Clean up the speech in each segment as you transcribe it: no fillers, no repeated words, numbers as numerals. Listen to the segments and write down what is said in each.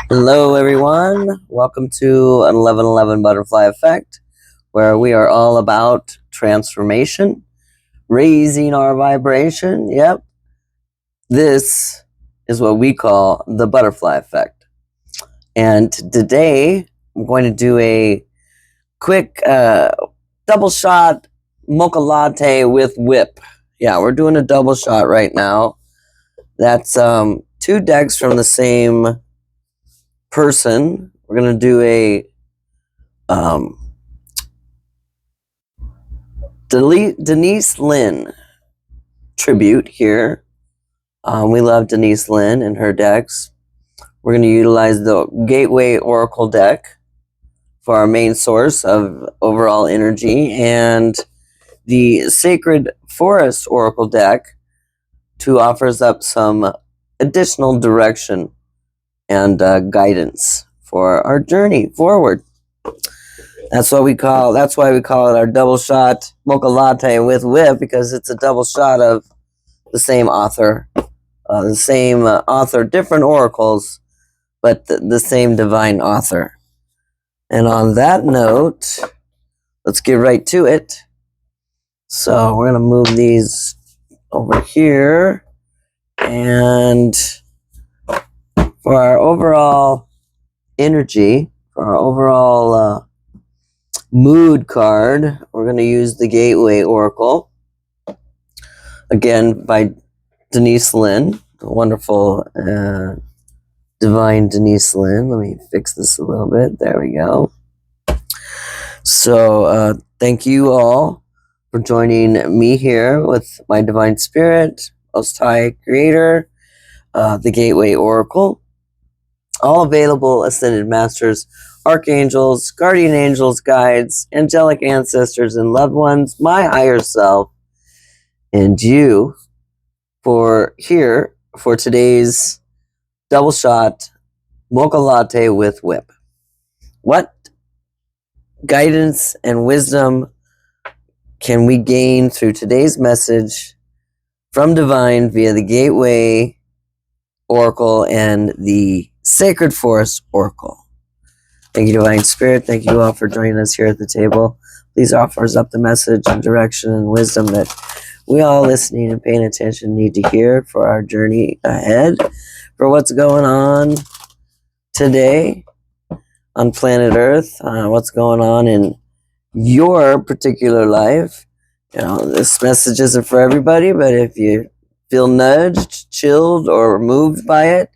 Hello, everyone. Welcome to an 1111 Butterfly Effect, where we are all about transformation, raising our vibration. Yep. This is what we call the butterfly effect. And today, I'm going to do a quick double shot mocha latte with whip. Yeah, we're doing a double shot right now. That's two decks from the same person. We're going to do a Denise Lynn tribute here. We love Denise Lynn and her decks. We're going to utilize the Gateway Oracle deck for our main source of overall energy, and the Sacred Forest Oracle deck to offers up some additional direction and guidance for our journey forward. That's why we call it our double shot mocha latte with whip, because it's a double shot of the same author, different oracles, but the same divine author. And on that note, let's get right to it. So we're gonna move these over here, and for our overall energy, for our overall mood card, we're going to use the Gateway Oracle, again by Denise Lynn, the wonderful divine Denise Lynn. Let me fix this a little bit. There we go. So thank you all for joining me here with my divine spirit, Most High Creator, the Gateway Oracle. All available ascended masters, archangels, guardian angels, guides, angelic ancestors, and loved ones, my higher self, and you for today's double shot mocha latte with whip. What guidance and wisdom can we gain through today's message from divine via the Gateway Oracle and the Sacred Forest Oracle? Thank you, Divine Spirit. Thank you all for joining us here at the table. Please offer us up the message and direction and wisdom that we all listening and paying attention need to hear for our journey ahead, for what's going on today on planet Earth, what's going on in your particular life. You know, this message isn't for everybody, but if you feel nudged, chilled, or moved by it,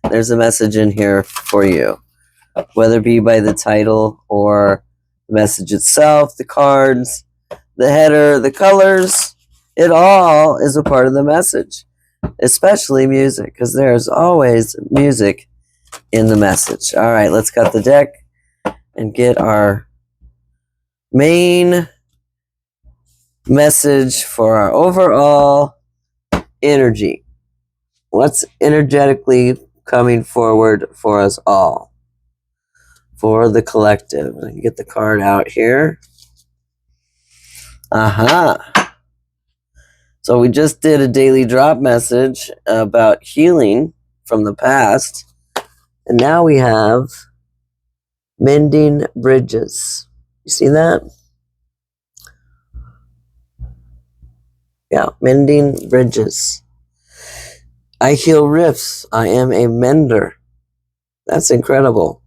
there's a message in here for you, whether it be by the title or the message itself, the cards, the header, the colors. It all is a part of the message, especially music, because there's always music in the message. All right, let's cut the deck and get our main message for our overall energy. What's energetically coming forward for us all, for the collective? I can get the card out here. So we just did a daily drop message about healing from the past, and now we have mending bridges. You see that? Yeah, mending bridges. I heal rifts. I am a mender. That's incredible.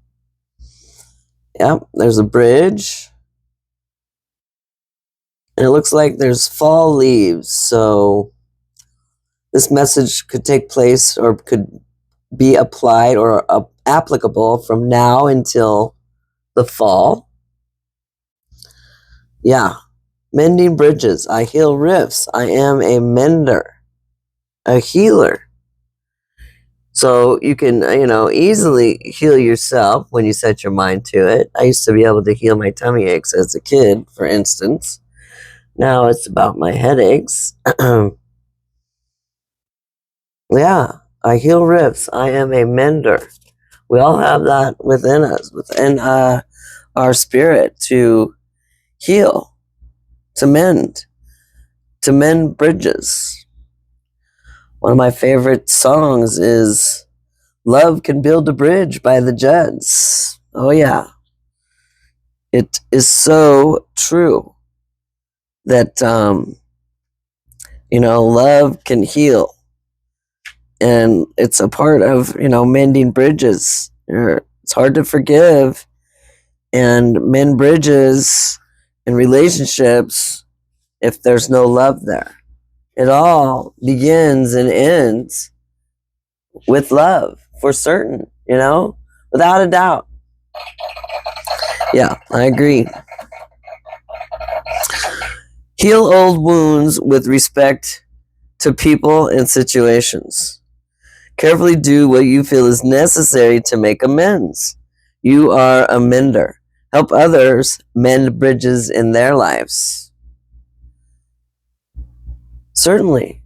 Yeah, there's a bridge. And it looks like there's fall leaves. So this message could take place or could be applied or applicable from now until the fall. Yeah. Mending bridges. I heal rifts. I am a mender. A healer. So you can, easily heal yourself when you set your mind to it. I used to be able to heal my tummy aches as a kid, for instance. Now it's about my headaches. Yeah, I heal rifts. I am a mender. We all have that within us, within our spirit, to heal, to mend bridges. One of my favorite songs is Love can build a bridge by the jets. Oh, yeah. It is so true that, love can heal. And it's a part of, mending bridges. It's hard to forgive and mend bridges in relationships if there's no love there. It all begins and ends with love, for certain, without a doubt. Yeah, I agree. Heal old wounds with respect to people and situations. Carefully do what you feel is necessary to make amends. You are a mender. Help others mend bridges in their lives. Certainly.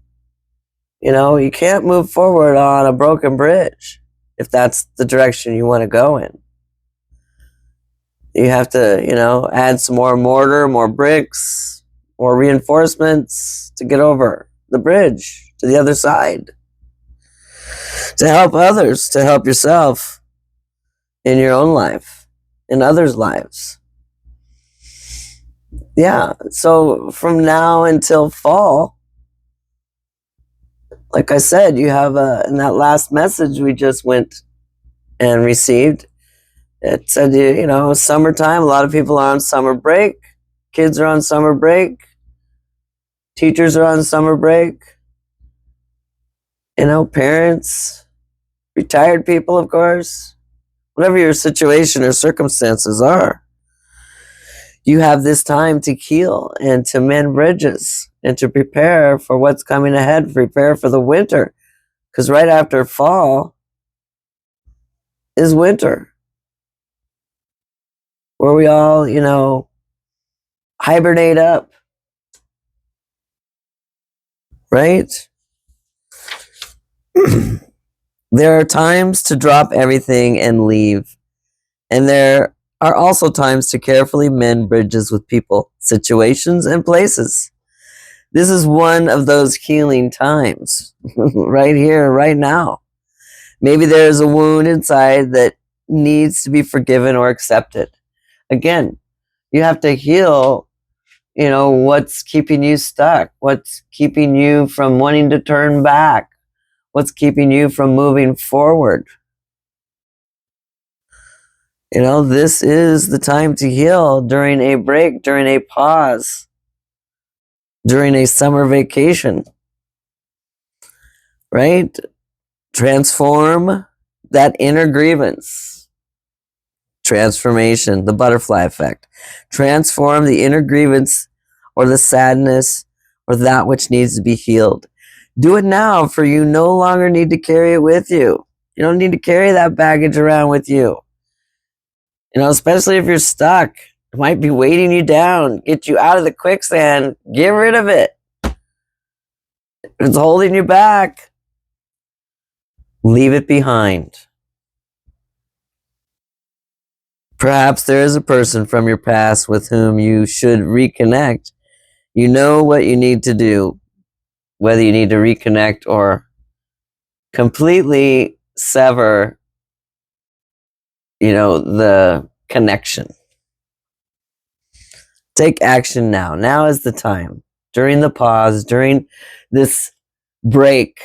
You can't move forward on a broken bridge if that's the direction you want to go in. You have to, add some more mortar, more bricks, more reinforcements to get over the bridge to the other side. To help others, to help yourself in your own life, in others' lives. Yeah, so from now until fall, like I said, you have in that last message we just went and received, it said, summertime, a lot of people are on summer break, kids are on summer break, teachers are on summer break, parents, retired people, of course, whatever your situation or circumstances are. You have this time to heal and to mend bridges and to prepare for what's coming ahead, prepare for the winter. Because right after fall is winter, where we all, hibernate up, right? There are times to drop everything and leave. And there are also times to carefully mend bridges with people, situations, and places. This is one of those healing times, right here, right now. Maybe there's a wound inside that needs to be forgiven or accepted. Again, you have to heal, what's keeping you stuck, what's keeping you from wanting to turn back, what's keeping you from moving forward. This is the time to heal during a break, during a pause, during a summer vacation, right? Transform that inner grievance. Transformation, the butterfly effect. Transform the inner grievance or the sadness or that which needs to be healed. Do it now, for you no longer need to carry it with you. You don't need to carry that baggage around with you. Especially if you're stuck. It might be weighting you down, get you out of the quicksand. Get rid of it. If it's holding you back, leave it behind. Perhaps there is a person from your past with whom you should reconnect. You know what you need to do, whether you need to reconnect or completely sever, the connection. Take action now. Now is the time. During the pause, during this break,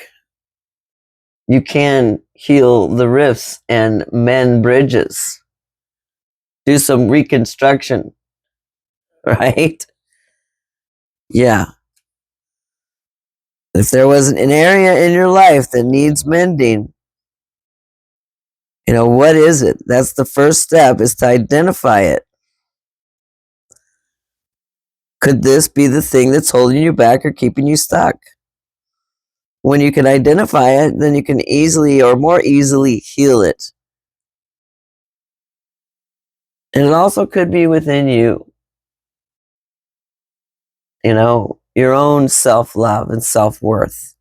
you can heal the rifts and mend bridges. Do some reconstruction, right? Yeah. If there was an area in your life that needs mending, what is it? That's the first step, is to identify it. Could this be the thing that's holding you back or keeping you stuck? When you can identify it, then you can easily or more easily heal it. And it also could be within you. Your own self-love and self-worth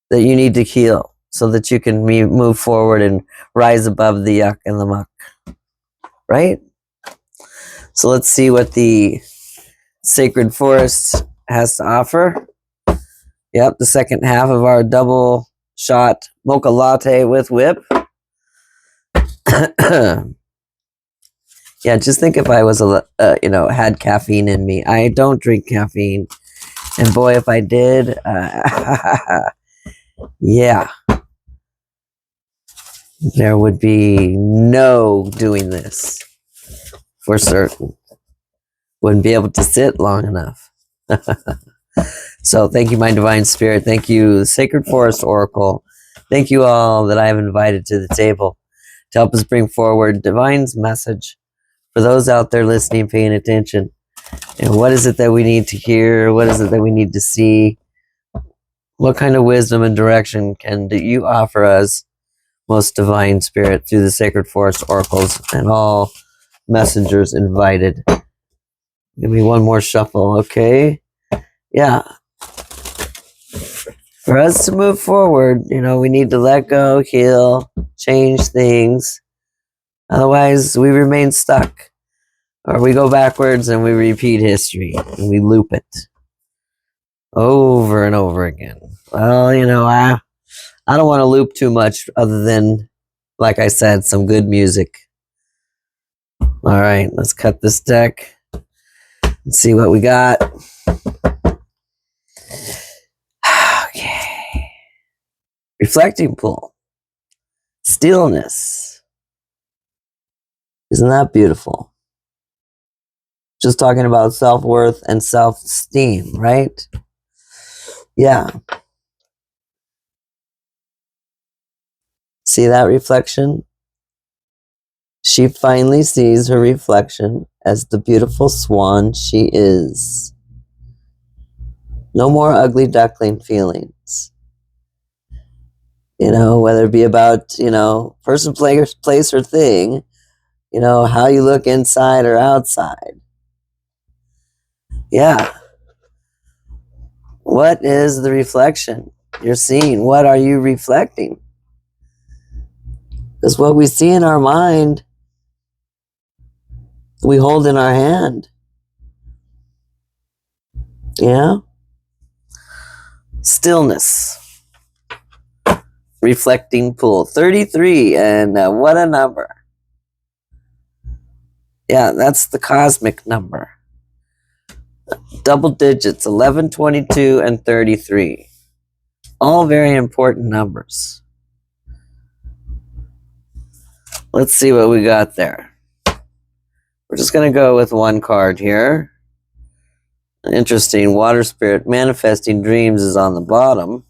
that you need to heal so that you can move forward and rise above the yuck and the muck. Right? So let's see what the sacred forest has to offer. Yep, the second half of our double shot mocha latte with whip. Yeah, just think if I was had caffeine in me. I don't drink caffeine, and boy, if I did, yeah, there would be no doing this for certain. Wouldn't be able to sit long enough. So thank you, my divine spirit. Thank you, the Sacred Forest Oracle. Thank you all that I have invited to the table to help us bring forward divine's message for those out there listening, paying attention. And what is it that we need to hear? What is it that we need to see? What kind of wisdom and direction can you offer us, most divine spirit, through the Sacred Forest Oracles and all messengers invited? Give me one more shuffle, okay? Yeah. For us to move forward, we need to let go, heal, change things. Otherwise, we remain stuck. Or we go backwards and we repeat history and we loop it over and over again. Well, I don't want to loop too much other than, like I said, some good music. All right, let's cut this deck and see what we got. Okay. Reflecting pool. Stillness. Isn't that beautiful? Just talking about self-worth and self-esteem, right? Yeah. See that reflection? She finally sees her reflection as the beautiful swan she is. No more ugly duckling feelings. Whether it be about, person, place, or thing, how you look inside or outside. Yeah. What is the reflection you're seeing? What are you reflecting? Because what we see in our mind, we hold in our hand. Yeah? Stillness. Reflecting pool. 33, and what a number. Yeah, that's the cosmic number. Double digits, 11, 22, and 33. All very important numbers. Let's see what we got there. We're just going to go with one card here. Interesting. Water spirit manifesting dreams is on the bottom.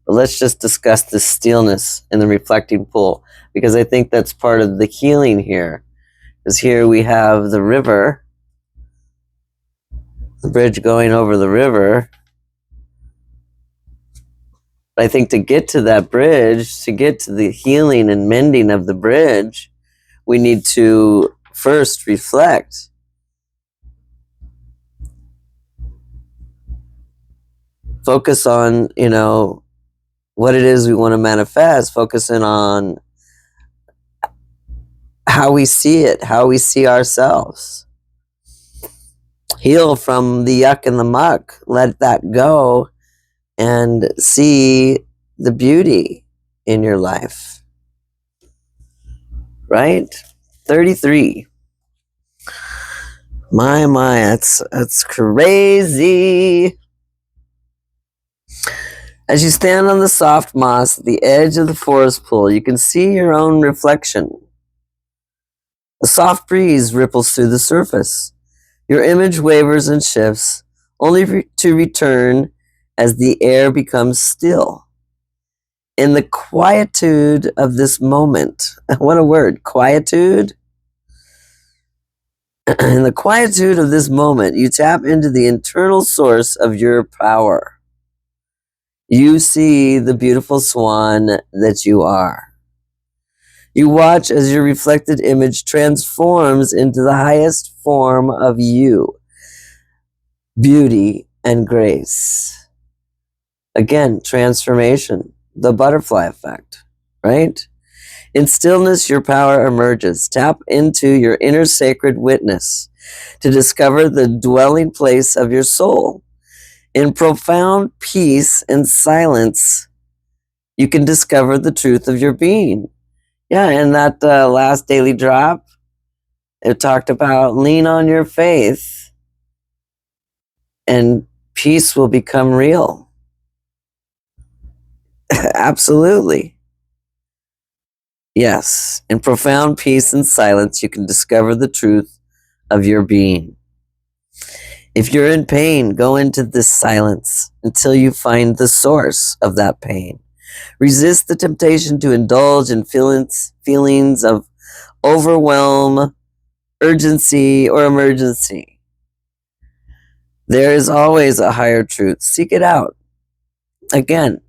But let's just discuss the stillness in the reflecting pool, because I think that's part of the healing here. Because here we have the river, the bridge going over the river. But I think to get to that bridge, to get to the healing and mending of the bridge, we need to first reflect. Focus on, what it is we want to manifest. Focusing on how we see it, how we see ourselves. Heal from the yuck and the muck. Let that go and see the beauty in your life. Right? 33. My, that's crazy. As you stand on the soft moss at the edge of the forest pool, you can see your own reflection. A soft breeze ripples through the surface. Your image wavers and shifts, only to return as the air becomes still. In the quietude of this moment, what a word, quietude. In the quietude of this moment, you tap into the internal source of your power. You see the beautiful swan that you are. You watch as your reflected image transforms into the highest form of you, beauty and grace. Again, transformation, the butterfly effect, right? In stillness, your power emerges. Tap into your inner sacred witness to discover the dwelling place of your soul. In profound peace and silence, you can discover the truth of your being. Yeah, and that last daily drop, it talked about lean on your faith and peace will become real. Absolutely. Yes, in profound peace and silence, you can discover the truth of your being. If you're in pain, go into this silence until you find the source of that pain. Resist the temptation to indulge in feelings of overwhelm, urgency, or emergency. There is always a higher truth. Seek it out. Again,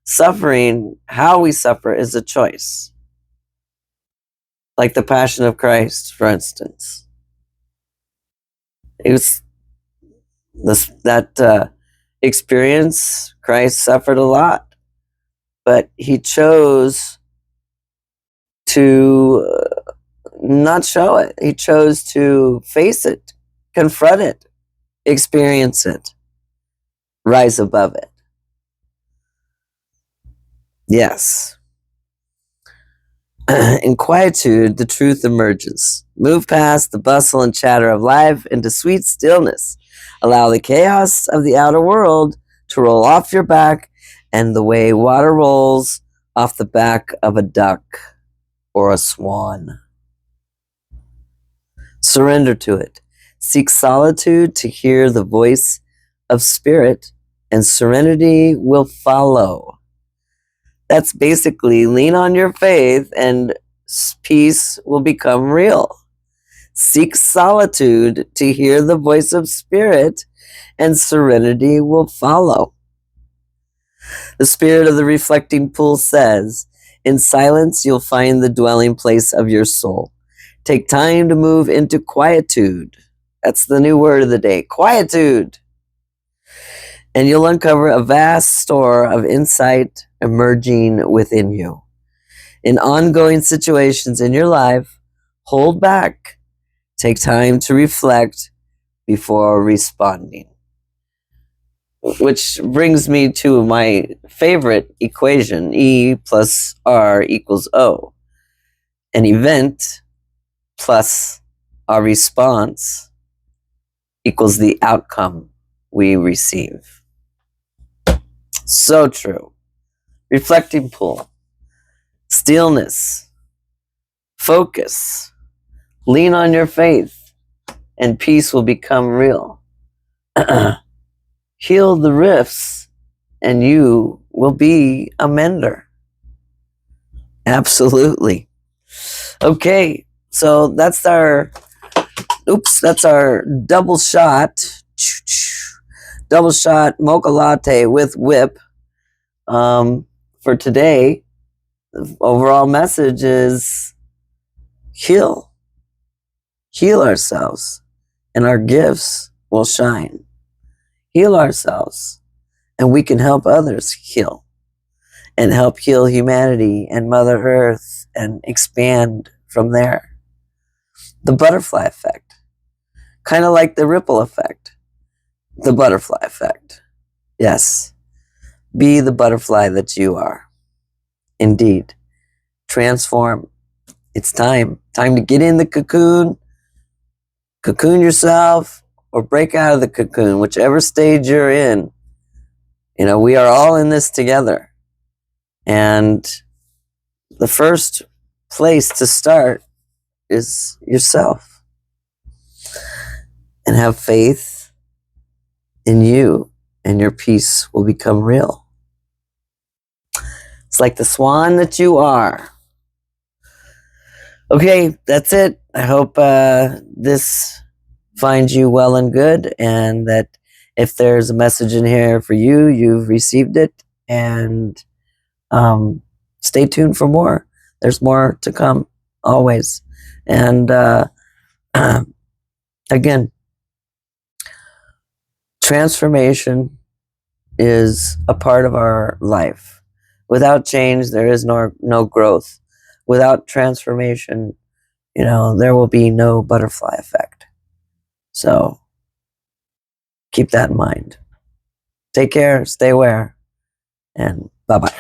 suffering, how we suffer, is a choice. Like the Passion of Christ, for instance. It was that experience. Christ suffered a lot, but he chose to not show it. He chose to face it, confront it, experience it, rise above it. Yes. In quietude, the truth emerges. Move past the bustle and chatter of life into sweet stillness. Allow the chaos of the outer world to roll off your back, and the way water rolls off the back of a duck or a swan. Surrender to it. Seek solitude to hear the voice of spirit, and serenity will follow. That's basically lean on your faith and peace will become real. Seek solitude to hear the voice of spirit, and serenity will follow. The spirit of the reflecting pool says, in silence you'll find the dwelling place of your soul. Take time to move into quietude. That's the new word of the day, quietude. And you'll uncover a vast store of insight emerging within you. In ongoing situations in your life, hold back. Take time to reflect before responding. Which brings me to my favorite equation, E plus R equals O. An event plus our response equals the outcome we receive. So true. Reflecting pool, stillness, focus, lean on your faith, and peace will become real. Heal the rifts, and you will be a mender. Absolutely. Okay, so that's our double shot mocha latte with whip. For today, the overall message is heal ourselves, and our gifts will shine. Heal ourselves, and we can help others heal, and help heal humanity and Mother Earth, and expand from there. The butterfly effect, kind of like the ripple effect. The butterfly effect. Yes. Be the butterfly that you are. Indeed. Transform. It's time. Time to get in the cocoon yourself, or break out of the cocoon, whichever stage you're in. You know, we are all in this together. And the first place to start is yourself. And have faith in you, and your peace will become real. It's like the swan that you are. Okay, that's it. I hope this finds you well and good, and that if there's a message in here for you, you've received it, and stay tuned for more. There's more to come, always. And again, transformation is a part of our life. Without change, there is no growth. Without transformation, there will be no butterfly effect. So keep that in mind. Take care, stay aware, and bye-bye.